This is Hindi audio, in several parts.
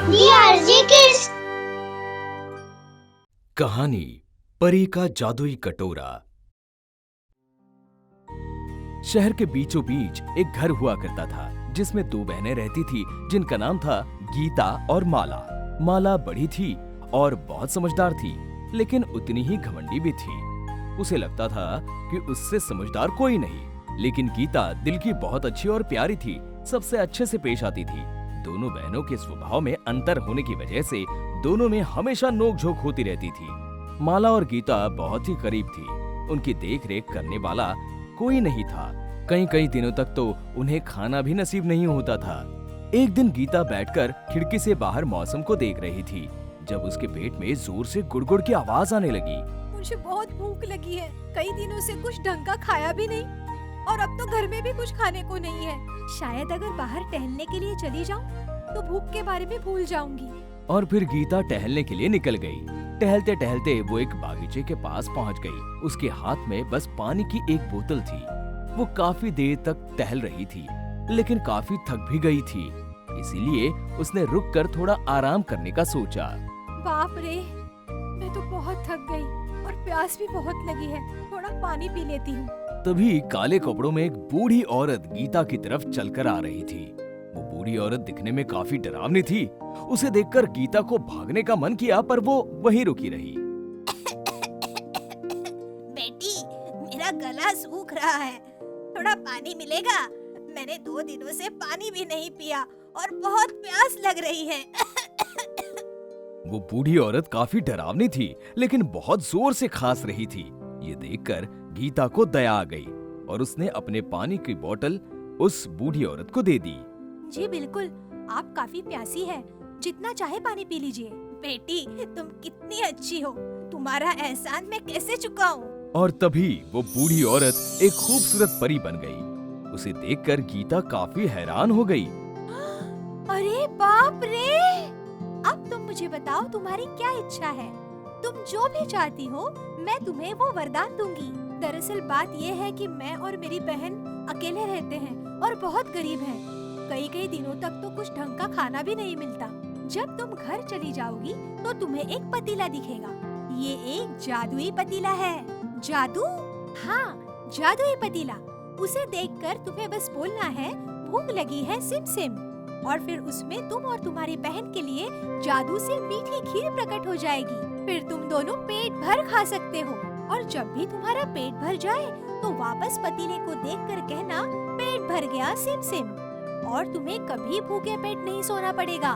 DRG Kids। कहानी परी का जादुई कटोरा। शहर के बीचों बीच एक घर हुआ करता था जिसमें दो बहनें रहती थी जिनका नाम था गीता और माला। माला बड़ी थी और बहुत समझदार थी, लेकिन उतनी ही घमंडी भी थी। उसे लगता था कि उससे समझदार कोई नहीं, लेकिन गीता दिल की बहुत अच्छी और प्यारी थी, सबसे अच्छे से पेश आती थी। दोनों बहनों के स्वभाव में अंतर होने की वजह से दोनों में हमेशा नोक-झोंक होती रहती थी। माला और गीता बहुत ही करीब थी, उनकी देख रेख करने वाला कोई नहीं था। कई दिनों तक तो उन्हें खाना भी नसीब नहीं होता था। एक दिन गीता बैठकर खिड़की से बाहर मौसम को देख रही थी जब उसके पेट में जोर से गुड़गुड़ की आवाज आने लगी। मुझे बहुत भूख लगी है, कई दिनों से कुछ ढंग का खाया भी नहीं और अब तो घर में भी कुछ खाने को नहीं है। शायद अगर बाहर टहलने के लिए चली जाऊं तो भूख के बारे में भूल जाऊंगी। और फिर गीता टहलने के लिए निकल गई। टहलते टहलते वो एक बागीचे के पास पहुंच गई। उसके हाथ में बस पानी की एक बोतल थी। वो काफी देर तक टहल रही थी, लेकिन काफी थक भी गई थी, इसीलिए उसने रुककर थोड़ा आराम करने का सोचा। बाप रे, मैं तो बहुत थक गई और प्यास भी बहुत लगी है, थोड़ा पानी पी लेती हूँ। तभी काले कपड़ों में एक बूढ़ी औरत गीता की तरफ चलकर आ रही थी। वो बूढ़ी औरत दिखने में काफी डरावनी थी। उसे देखकर गीता को भागने का मन किया, पर वो वहीं रुकी रही। बेटी, मेरा गला सूख रहा है, थोड़ा पानी मिलेगा? मैंने 2 दिनों से पानी भी नहीं पिया और बहुत प्यास लग रही है। वो बूढ़ी औरत काफी डरावनी थी, लेकिन बहुत जोर से खांस रही थी। ये देखकर गीता को दया आ गई और उसने अपने पानी की बोतल उस बूढ़ी औरत को दे दी। जी बिल्कुल, आप काफी प्यासी है, जितना चाहे पानी पी लीजिए। बेटी, तुम कितनी अच्छी हो, तुम्हारा एहसान मैं कैसे चुकाऊं? और तभी वो बूढ़ी औरत एक खूबसूरत परी बन गई। उसे देखकर गीता काफी हैरान हो गई। अरे बाप रे! अब तुम मुझे बताओ, तुम्हारी क्या इच्छा है? तुम जो भी चाहती हो मैं तुम्हें वो वरदान दूंगी। दरअसल बात ये है कि मैं और मेरी बहन अकेले रहते हैं और बहुत गरीब हैं। कई दिनों तक तो कुछ ढंग का खाना भी नहीं मिलता। जब तुम घर चली जाओगी तो तुम्हें एक पतीला दिखेगा। ये एक जादुई पतीला है। जादू? हाँ, जादुई पतीला। उसे देखकर तुम्हें बस बोलना है, भूख लगी है सिम सिम, और फिर उसमें तुम और तुम्हारी बहन के लिए जादू से मीठी खीर प्रकट हो जाएगी। फिर तुम दोनों पेट भर खा सकते हो, और जब भी तुम्हारा पेट भर जाए तो वापस पतीले को देखकर कहना, पेट भर गया सिम सिम, और तुम्हें कभी भूखे पेट नहीं सोना पड़ेगा।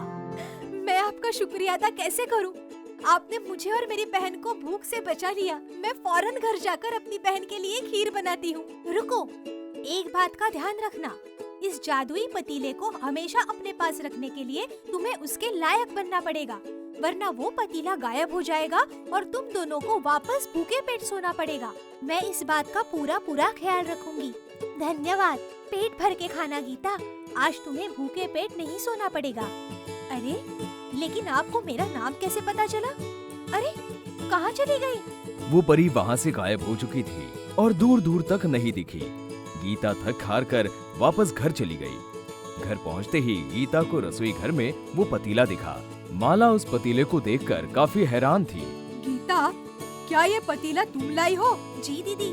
मैं आपका शुक्रिया अदा कैसे करूं? आपने मुझे और मेरी बहन को भूख से बचा लिया। मैं फौरन घर जाकर अपनी बहन के लिए खीर बनाती हूँ। रुको, एक बात का ध्यान रखना, इस जादुई पतीले को हमेशा अपने पास रखने के लिए तुम्हें उसके लायक बनना पड़ेगा, वरना वो पतीला गायब हो जाएगा और तुम दोनों को वापस भूखे पेट सोना पड़ेगा। मैं इस बात का पूरा ख्याल रखूंगी। धन्यवाद। पेट भर के खाना गीता, आज तुम्हें भूखे पेट नहीं सोना पड़ेगा। अरे, लेकिन आपको मेरा नाम कैसे पता चला? अरे, कहाँ चली गई? वो परी वहाँ से गायब हो चुकी थी और दूर दूर तक नहीं दिखी। गीता थक हार कर वापस घर चली गई। घर पहुँचते ही गीता को रसोई घर में वो पतीला दिखा। माला उस पतीले को देखकर काफी हैरान थी। गीता, क्या ये पतीला तुम लाई हो? जी दीदी,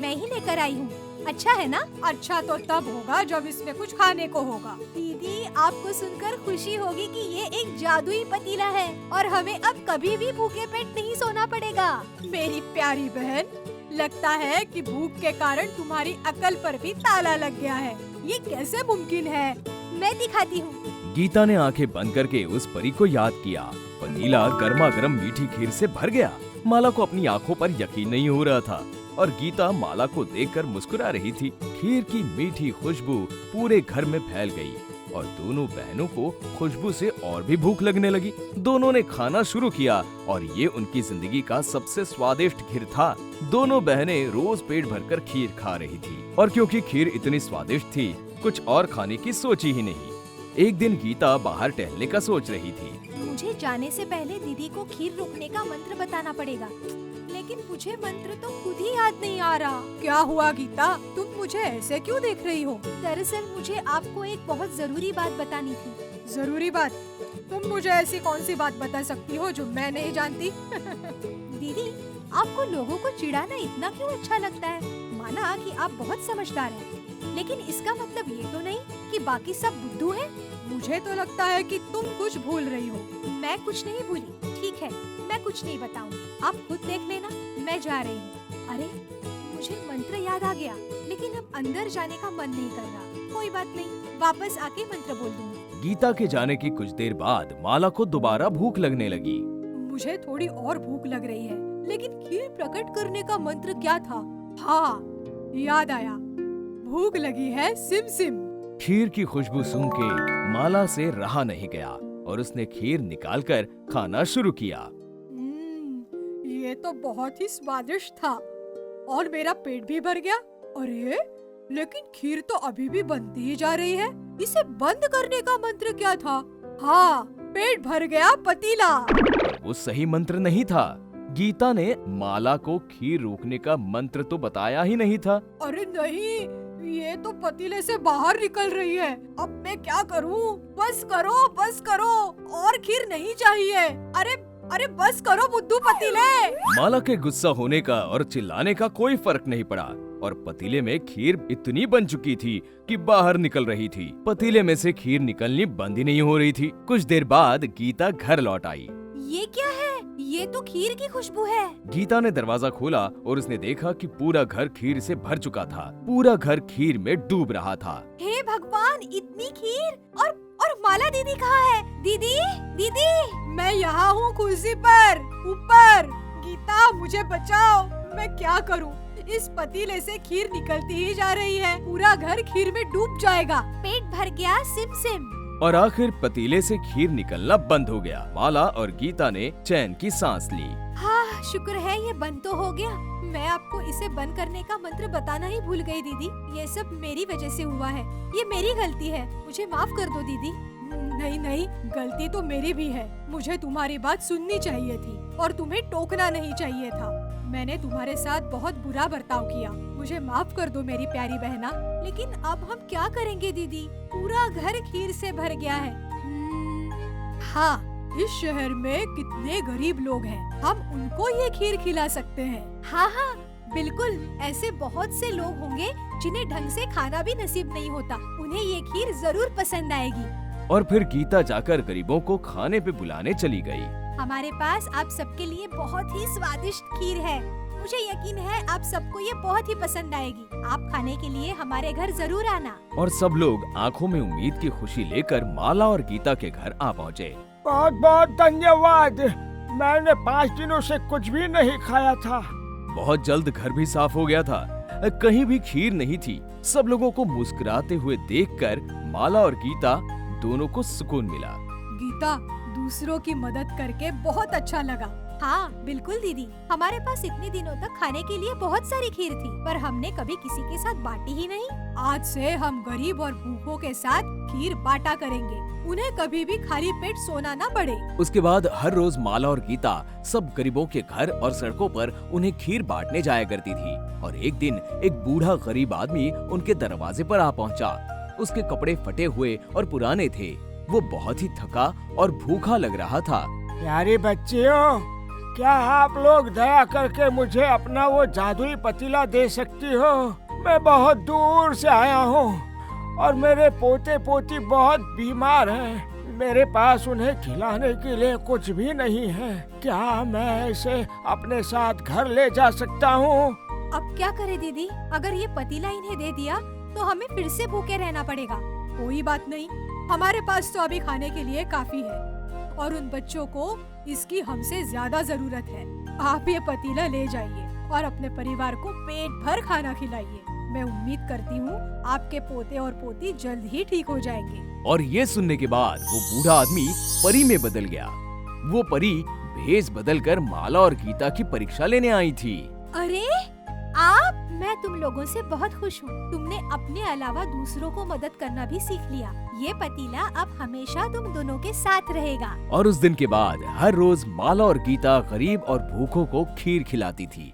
मैं ही लेकर आई हूँ। अच्छा है ना? अच्छा तो तब होगा जब इसमें कुछ खाने को होगा। दीदी, आपको सुनकर खुशी होगी कि ये एक जादुई पतीला है और हमें अब कभी भी भूखे पेट नहीं सोना पड़ेगा। मेरी प्यारी बहन, लगता है कि भूख के कारण तुम्हारी अकल पर भी ताला लग गया है। ये कैसे मुमकिन है? मैं दिखाती हूँ। गीता ने आंखें बंद करके उस परी को याद किया। पतीला गर्मा गर्म मीठी खीर से भर गया। माला को अपनी आंखों पर यकीन नहीं हो रहा था और गीता माला को देखकर मुस्कुरा रही थी। खीर की मीठी खुशबू पूरे घर में फैल गई और दोनों बहनों को खुशबू से और भी भूख लगने लगी। दोनों ने खाना शुरू किया और ये उनकी जिंदगी का सबसे स्वादिष्ट खीर था। दोनों बहनें रोज पेट भरकर खीर खा रही थी और क्योंकि खीर इतनी स्वादिष्ट थी, कुछ और खाने की सोची ही नहीं। एक दिन गीता बाहर टहलने का सोच रही थी। मुझे जाने से पहले दीदी को खीर रोकने का मंत्र बताना पड़ेगा, लेकिन मुझे मंत्र तो खुद ही याद नहीं आ रहा। क्या हुआ गीता, तुम मुझे ऐसे क्यों देख रही हो? दरअसल मुझे आपको एक बहुत जरूरी बात बतानी थी। जरूरी बात? तुम मुझे ऐसी कौन सी बात बता सकती हो जो मैं नहीं जानती? दीदी, आपको लोगों को चिढ़ाना इतना क्यों अच्छा लगता है? माना कि आप बहुत समझदार हैं, लेकिन इसका मतलब ये तो नहीं कि बाकी सब बुद्धू हैं। मुझे तो लगता है कि तुम कुछ भूल रही हो। मैं कुछ नहीं भूली। ठीक है, मैं कुछ नहीं बताऊंगी, आप खुद देख लेना। मैं जा रही हूँ। अरे, मुझे मंत्र याद आ गया, लेकिन अब अंदर जाने का मन नहीं कर रहा। कोई बात नहीं, वापस आके मंत्र बोल दूंगी। गीता के जाने की कुछ देर बाद माला को दोबारा भूख लगने लगी। मुझे थोड़ी और भूख लग रही है, लेकिन खीर प्रकट करने का मंत्र क्या था? हाँ, याद आया। भूख लगी है सिम सिम। खीर की खुशबू सूंघ के माला से रहा नहीं गया और उसने खीर निकालकर खाना शुरू किया। ये तो बहुत ही स्वादिष्ट था और मेरा पेट भी भर गया। अरे, लेकिन खीर तो अभी भी बनती ही जा रही है। इसे बंद करने का मंत्र क्या था? हाँ, पेट भर गया पतीला। वो सही मंत्र नहीं था। गीता ने माला को खीर रोकने का मंत्र तो बताया ही नहीं था। अरे नहीं, ये तो पतीले से बाहर निकल रही है। अब मैं क्या करूं? बस करो, और खीर नहीं चाहिए। अरे बस करो बुद्धू पतीले। माला के गुस्सा होने का और चिल्लाने का कोई फर्क नहीं पड़ा और पतीले में खीर इतनी बन चुकी थी कि बाहर निकल रही थी। पतीले में से खीर निकलनी बंद ही नहीं हो रही थी। कुछ देर बाद गीता घर लौट आई। ये क्या है? ये तो खीर की खुशबू है। गीता ने दरवाजा खोला और उसने देखा कि पूरा घर खीर से भर चुका था। पूरा घर खीर में डूब रहा था। हे भगवान, इतनी खीर! और माला दीदी कहाँ है? दीदी! मैं यहाँ हूँ, कुर्सी पर ऊपर। गीता, मुझे बचाओ। मैं क्या करूँ? इस पतीले से खीर निकलती ही जा रही है। पूरा घर खीर में डूब जाएगा। पेट भर गया सिम सिम। और आखिर पतीले से खीर निकलना बंद हो गया। माला और गीता ने चैन की सांस ली। हाँ, शुक्र है ये बंद तो हो गया। मैं आपको इसे बंद करने का मंत्र बताना ही भूल गई दीदी। ये सब मेरी वजह से हुआ है। ये मेरी गलती है। मुझे माफ कर दो दीदी। नहीं, गलती तो मेरी भी है। मुझे तुम्हारी बात सुननी चाहिए थी और तुम्हें टोकना नहीं चाहिए था। मैंने तुम्हारे साथ बहुत बुरा बर्ताव किया। मुझे माफ कर दो मेरी प्यारी बहना। लेकिन अब हम क्या करेंगे दीदी? पूरा घर खीर से भर गया है। हाँ, इस शहर में कितने गरीब लोग हैं। हम उनको ये खीर खिला सकते हैं। हाँ, बिल्कुल। ऐसे बहुत से लोग होंगे जिन्हें ढंग से खाना भी नसीब नहीं होता। उन्हें ये खीर जरूर पसंद आएगी। और फिर गीता जाकर गरीबों को खाने पे बुलाने चली गई। हमारे पास आप सबके लिए बहुत ही स्वादिष्ट खीर है। मुझे यकीन है आप सबको ये बहुत ही पसंद आएगी। आप खाने के लिए हमारे घर जरूर आना। और सब लोग आंखों में उम्मीद की खुशी लेकर माला और गीता के घर आ पहुँचे। बहुत बहुत धन्यवाद। मैंने 5 दिनों से कुछ भी नहीं खाया था। बहुत जल्द घर भी साफ हो गया था। कहीं भी खीर नहीं थी। सब लोगों को मुस्कुराते हुए देखकर माला और गीता दोनों को सुकून मिला। गीता, दूसरों की मदद करके बहुत अच्छा लगा। हाँ, बिल्कुल दीदी। हमारे पास इतने दिनों तक खाने के लिए बहुत सारी खीर थी, पर हमने कभी किसी के साथ बांटी ही नहीं। आज से हम गरीब और भूखों के साथ खीर बांटा करेंगे। उन्हें कभी भी खाली पेट सोना न पड़े। उसके बाद हर रोज माला और गीता सब गरीबों के घर और सड़कों पर उन्हें खीर बांटने जाया करती थी। और एक दिन एक बूढ़ा गरीब आदमी उनके दरवाजे पर आ पहुंचा। उसके कपड़े फटे हुए और पुराने थे। वो बहुत ही थका और भूखा लग रहा था। प्यारे बच्चियों, क्या आप लोग दया करके मुझे अपना वो जादुई पतीला दे सकती हो? मैं बहुत दूर से आया हूँ और मेरे पोते पोती बहुत बीमार हैं। मेरे पास उन्हें खिलाने के लिए कुछ भी नहीं है। क्या मैं इसे अपने साथ घर ले जा सकता हूँ? अब क्या करें दीदी? अगर ये पतीला इन्हें दे दिया तो हमें फिर से भूखे रहना पड़ेगा। कोई बात नहीं, हमारे पास तो अभी खाने के लिए काफी है और उन बच्चों को इसकी हमसे ज्यादा जरूरत है। आप ये पतीला ले जाइए और अपने परिवार को पेट भर खाना खिलाइए। मैं उम्मीद करती हूँ आपके पोते और पोती जल्द ही ठीक हो जाएंगे। और ये सुनने के बाद वो बूढ़ा आदमी परी में बदल गया। वो परी भेष बदलकर माला और गीता की परीक्षा लेने आई थी। अरे आप! मैं तुम लोगों से बहुत खुश हूँ। तुमने अपने अलावा दूसरों को मदद करना भी सीख लिया। ये पतीला अब हमेशा तुम दोनों के साथ रहेगा। और उस दिन के बाद हर रोज माला और गीता गरीब और भूखों को खीर खिलाती थी।